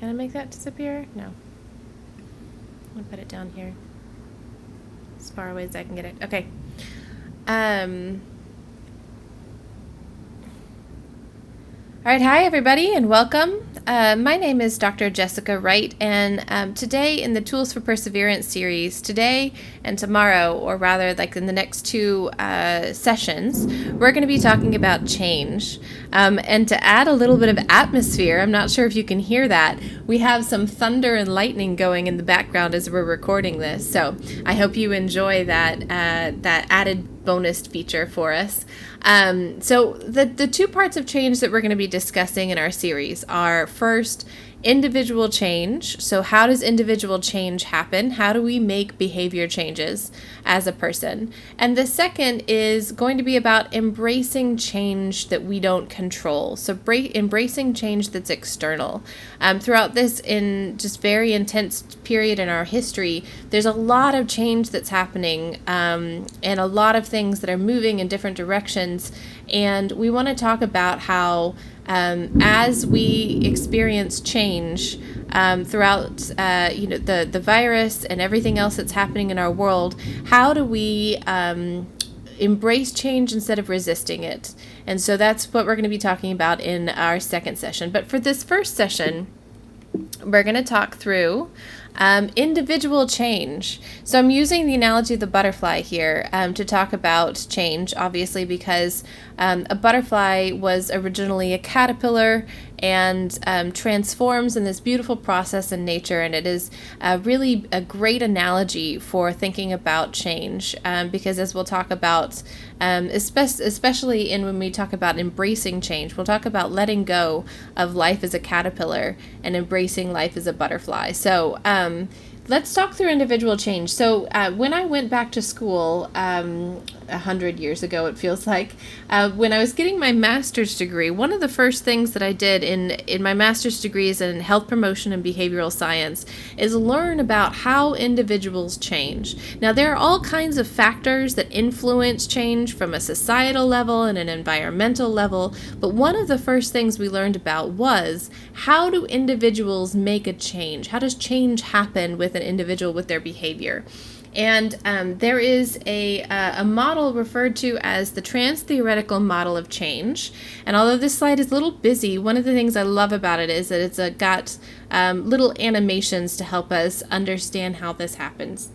Can I make that disappear? No. I'm going to put it down here. As far away as I can get it. Okay. All right, hi everybody and welcome. My name is Dr. Jessica Wright, and today in the Tools for Perseverance series, today and tomorrow, or rather like in the next two sessions, we're going to be talking about change. And to add a little bit of atmosphere, I'm not sure if you can hear that, we have some thunder and lightning going in the background as we're recording this. So I hope you enjoy that added bonus feature for us. So the two parts of change that we're going to be discussing in our series are, first, individual change. So how does individual change happen? How do we make behavior changes as a person? And the second is going to be about embracing change that we don't control. So embracing change that's external. Throughout this in just very intense period in our history, there's a lot of change that's happening and a lot of things that are moving in different directions. And we want to talk about how as we experience change throughout the virus and everything else that's happening in our world, how do we embrace change instead of resisting it? And so that's what we're going to be talking about in our second session. But for this first session, we're going to talk through individual change. So I'm using the analogy of the butterfly here to talk about change, obviously, because a butterfly was originally a caterpillar and transforms in this beautiful process in nature. And it is really a great analogy for thinking about change because, as we'll talk about, especially when we talk about embracing change, we'll talk about letting go of life as a caterpillar and embracing life as a butterfly. So let's talk through individual change. So when I went back to school 100 years ago, it feels like, when I was getting my master's degree, one of the first things that I did in my master's degrees in health promotion and behavioral science is learn about how individuals change. Now, there are all kinds of factors that influence change from a societal level and an environmental level, but one of the first things we learned about was, how do individuals make a change? How does change happen with an individual with their behavior? And there is a model referred to as the trans-theoretical model of change. And although this slide is a little busy, one of the things I love about it is that it's got little animations to help us understand how this happens.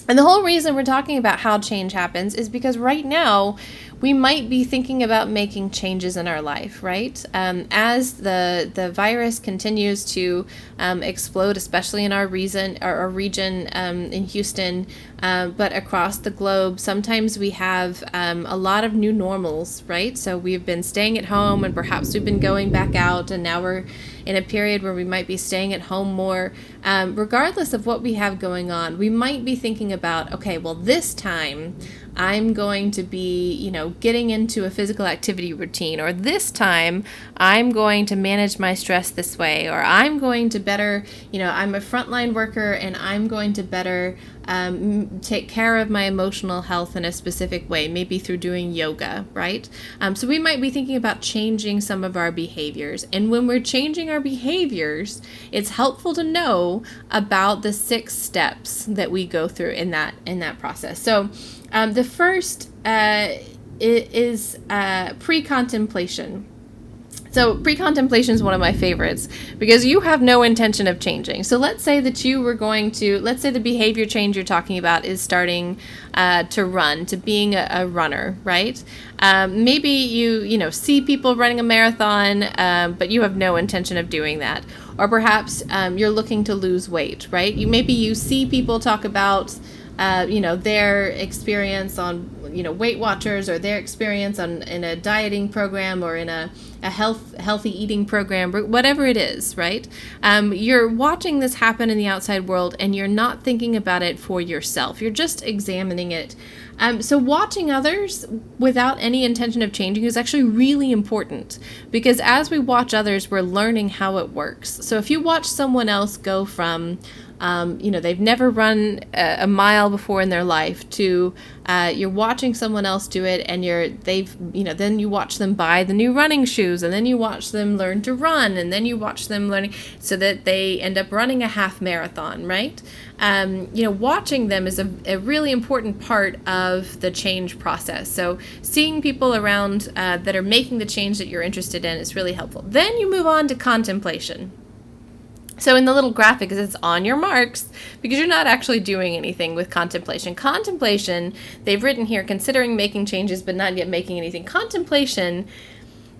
And the whole reason we're talking about how change happens is because right now we might be thinking about making changes in our life, right? As the virus continues to explode, especially in our region in Houston, but across the globe, sometimes we have a lot of new normals, right? So we've been staying at home and perhaps we've been going back out, and now we're in a period where we might be staying at home more. Regardless of what we have going on, we might be thinking about, okay, well, this time I'm going to be, getting into a physical activity routine, or this time I'm going to manage my stress this way, or I'm going to better, I'm a frontline worker and I'm going to better take care of my emotional health in a specific way, maybe through doing yoga, right? So we might be thinking about changing some of our behaviors. And when we're changing our behaviors, it's helpful to know about the 6 steps that we go through in that process. So the first is PreContemplation. So PreContemplation is one of my favorites because you have no intention of changing. So let's say that let's say the behavior change you're talking about is starting to run, to being a runner, right? Maybe you see people running a marathon, but you have no intention of doing that. Or perhaps you're looking to lose weight, right? Maybe you see people talk about their experience on, Weight Watchers, or their experience in a dieting program, or in a healthy eating program, whatever it is, right? You're watching this happen in the outside world and you're not thinking about it for yourself. You're just examining it. So watching others without any intention of changing is actually really important, because as we watch others, we're learning how it works. So if you watch someone else go from they've never run a mile before in their life, to you're watching someone else do it, and then you watch them buy the new running shoes shoes, and then you watch them learn to run, and then you watch them learning so that they end up running a half marathon, right? Watching them is a really important part of the change process. So seeing people around that are making the change that you're interested in is really helpful. Then you move on to contemplation. So in the little graphic, it's on your marks, because you're not actually doing anything with contemplation. Contemplation, they've written here, considering making changes but not yet making anything. Contemplation,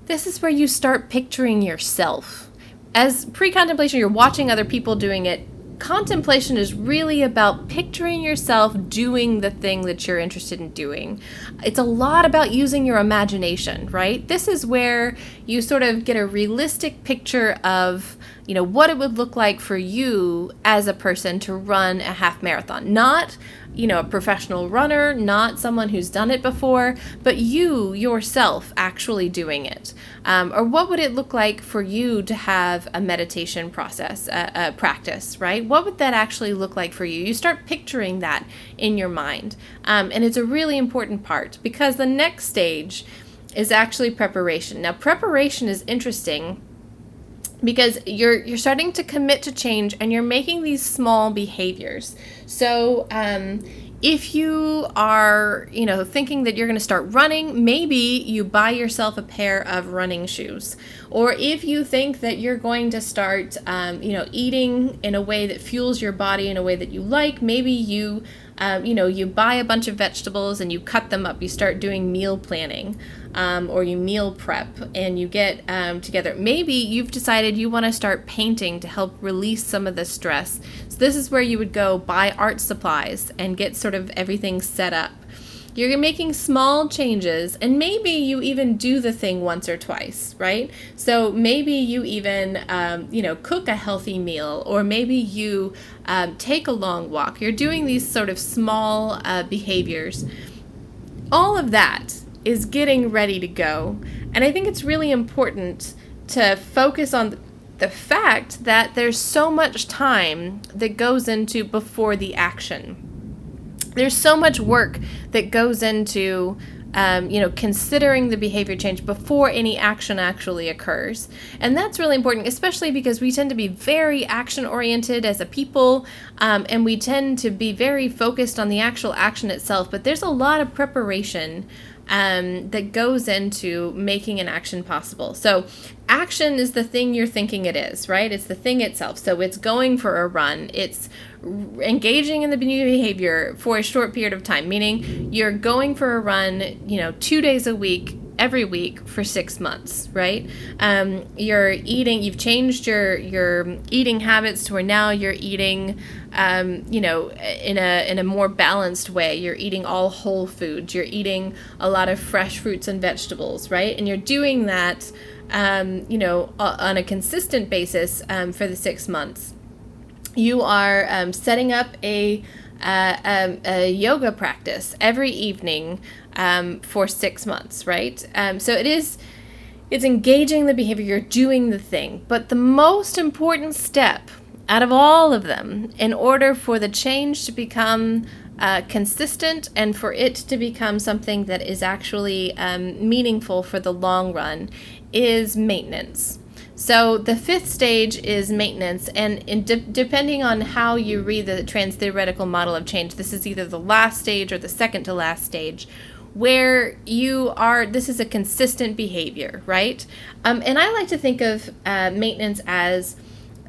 this is where you start picturing yourself. As pre-contemplation, you're watching other people doing it. Contemplation is really about picturing yourself doing the thing that you're interested in doing. It's a lot about using your imagination, right? This is where you sort of get a realistic picture of, what it would look like for you as a person to run a half marathon. Not, a professional runner, not someone who's done it before, but you yourself actually doing it. Or what would it look like for you to have a meditation process, practice, right? What would that actually look like for you? You start picturing that in your mind. And it's a really important part, because the next stage is actually preparation. Now, preparation is interesting because you're starting to commit to change, and you're making these small behaviors. So if you are, thinking that you're going to start running, maybe you buy yourself a pair of running shoes. Or if you think that you're going to start, eating in a way that fuels your body in a way that you like, maybe you buy a bunch of vegetables and you cut them up. You start doing meal planning, or you meal prep, and you get together. Maybe you've decided you want to start painting to help release some of the stress. So this is where you would go buy art supplies and get sort of everything set up. You're making small changes, and maybe you even do the thing once or twice, right? So maybe you even, cook a healthy meal, or maybe you take a long walk. You're doing these sort of small behaviors. All of that is getting ready to go. And I think it's really important to focus on the fact that there's so much time that goes into before the action. There's so much work that goes into, considering the behavior change before any action actually occurs. And that's really important, especially because we tend to be very action-oriented as a people, and we tend to be very focused on the actual action itself. But there's a lot of preparation that goes into making an action possible. So action is the thing you're thinking it is, right? It's the thing itself. So it's going for a run. It's engaging in the behavior for a short period of time, meaning you're going for a run, 2 days a week, every week for 6 months, right? You've changed your eating habits to where now you're eating, in a more balanced way. You're eating all whole foods. You're eating a lot of fresh fruits and vegetables, right? And you're doing that, on a consistent basis for the 6 months. You are setting up a yoga practice every evening for 6 months, right? So it's engaging the behavior. You're doing the thing. But the most important step out of all of them, in order for the change to become consistent and for it to become something that is actually meaningful for the long run, is maintenance. So the fifth stage is maintenance, and depending on how you read the trans-theoretical model of change, this is either the last stage or the second to last stage, where this is a consistent behavior, right? And I like to think of maintenance as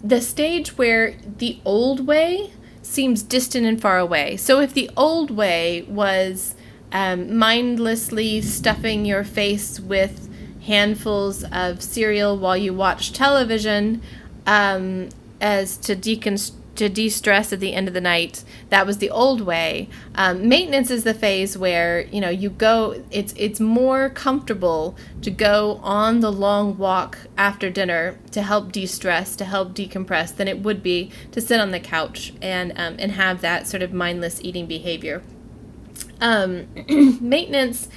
the stage where the old way seems distant and far away. So if the old way was mindlessly stuffing your face with handfuls of cereal while you watch television as to de-stress at the end of the night, that was the old way. Maintenance is the phase where you go. It's more comfortable to go on the long walk after dinner to help de-stress, to help decompress, than it would be to sit on the couch and have that sort of mindless eating behavior. Maintenance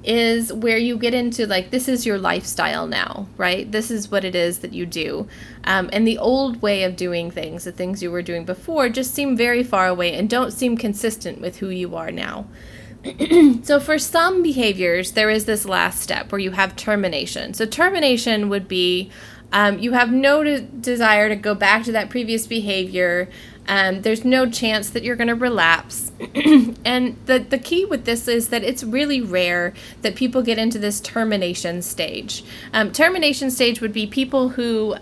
is where you get into, like, this is your lifestyle now, right? This is what it is that you do. And the old way of doing things, the things you were doing before, just seem very far away and don't seem consistent with who you are now. So for some behaviors, there is this last step where you have termination. So termination would be you have no desire to go back to that previous behavior. There's no chance that you're going to relapse. And the key with this is that it's really rare that people get into this termination stage. Termination stage would be people who,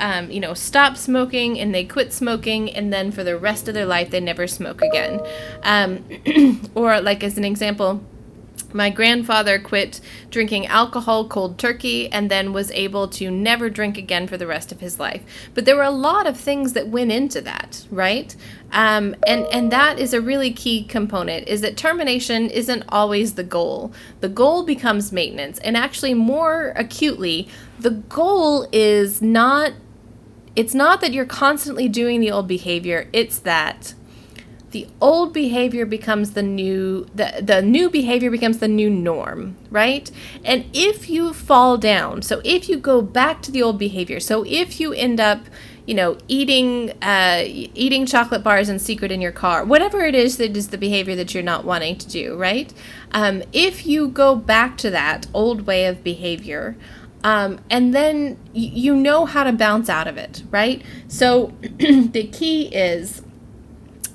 stop smoking and they quit smoking, and then for the rest of their life, they never smoke again. Or like as an example, my grandfather quit drinking alcohol cold turkey and then was able to never drink again for the rest of his life. But there were a lot of things that went into that, right? And that is a really key component, is that termination isn't always the goal. The goal becomes maintenance. And actually more acutely, the goal is it's not that you're constantly doing the old behavior, it's that the old behavior becomes the new behavior becomes the new norm, right? And if you fall down, so if you go back to the old behavior, so if you end up, eating chocolate bars in secret in your car, whatever it is that is the behavior that you're not wanting to do, right? If you go back to that old way of behavior, and then you know how to bounce out of it, right? So the key is,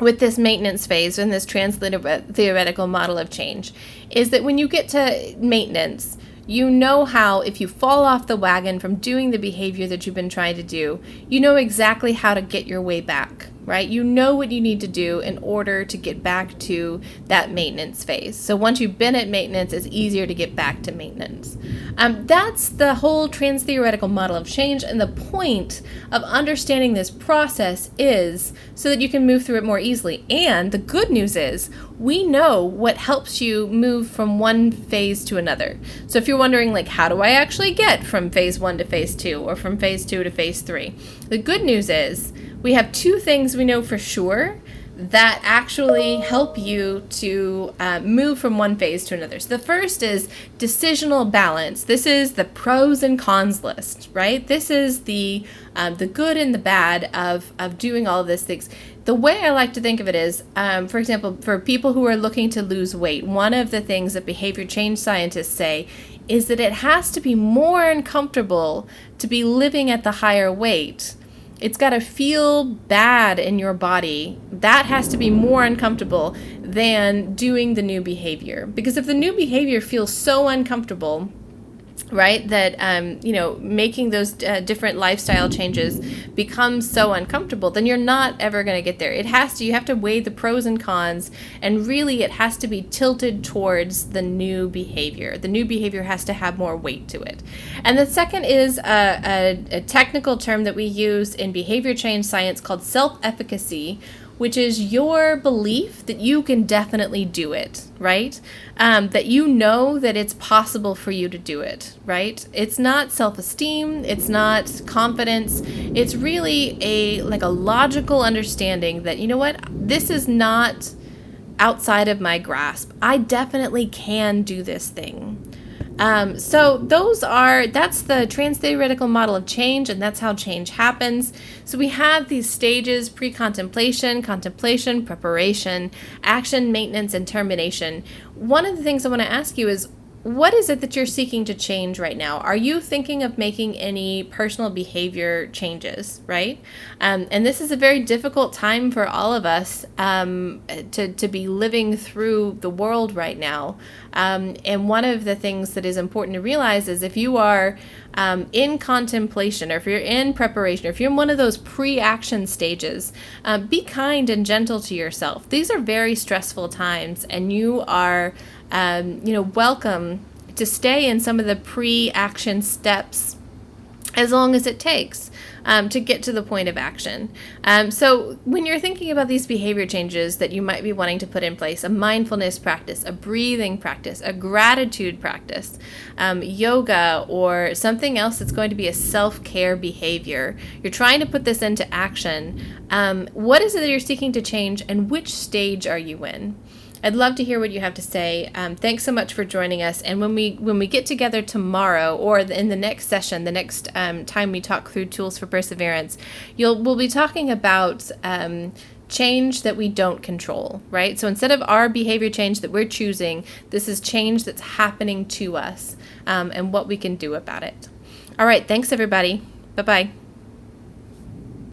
with this maintenance phase and this trans-theoretical model of change, is that when you get to maintenance, you know how, if you fall off the wagon from doing the behavior that you've been trying to do, you know exactly how to get your way back, right? You know what you need to do in order to get back to that maintenance phase. So once you've been at maintenance, it's easier to get back to maintenance. That's the whole trans-theoretical model of change, and the point of understanding this process is so that you can move through it more easily. And the good news is, we know what helps you move from one phase to another. So if you're wondering, like, how do I actually get from phase 1 to phase 2, or from phase 2 to phase 3? The good news is, we have two things we know for sure that actually help you to move from one phase to another. So the first is decisional balance. This is the pros and cons list, right? This is the good and the bad of doing all of these things. The way I like to think of it is, for example, for people who are looking to lose weight, one of the things that behavior change scientists say is that it has to be more uncomfortable to be living at the higher weight. It's got to feel bad in your body. That has to be more uncomfortable than doing the new behavior. Because if the new behavior feels so uncomfortable, right, that, making those different lifestyle changes becomes so uncomfortable, then you're not ever going to get there. You have to weigh the pros and cons, and really it has to be tilted towards the new behavior. The new behavior has to have more weight to it. And the second is a technical term that we use in behavior change science called self-efficacy, which is your belief that you can definitely do it, right? That you know that it's possible for you to do it, right? It's not self-esteem, it's not confidence, it's really a logical understanding that, you know what, this is not outside of my grasp. I definitely can do this thing. So that's the trans-theoretical model of change, and that's how change happens. So we have these stages: pre-contemplation, contemplation, preparation, action, maintenance, and termination. One of the things I want to ask you is, what is it that you're seeking to change right now? Are you thinking of making any personal behavior changes, right? And this is a very difficult time for all of us to be living through the world right now. And one of the things that is important to realize is, if you are in contemplation, or if you're in preparation, or if you're in one of those pre-action stages, be kind and gentle to yourself. These are very stressful times, and you are welcome to stay in some of the pre-action steps as long as it takes to get to the point of action. So when you're thinking about these behavior changes that you might be wanting to put in place, a mindfulness practice, a breathing practice, a gratitude practice, yoga, or something else that's going to be a self-care behavior, you're trying to put this into action. What is it that you're seeking to change, and which stage are you in? I'd love to hear what you have to say. Thanks so much for joining us. And when we get together tomorrow, or in the next session, the next time we talk through tools for perseverance, we'll be talking about change that we don't control, right? So instead of our behavior change that we're choosing, this is change that's happening to us, and what we can do about it. All right, thanks everybody. Bye-bye.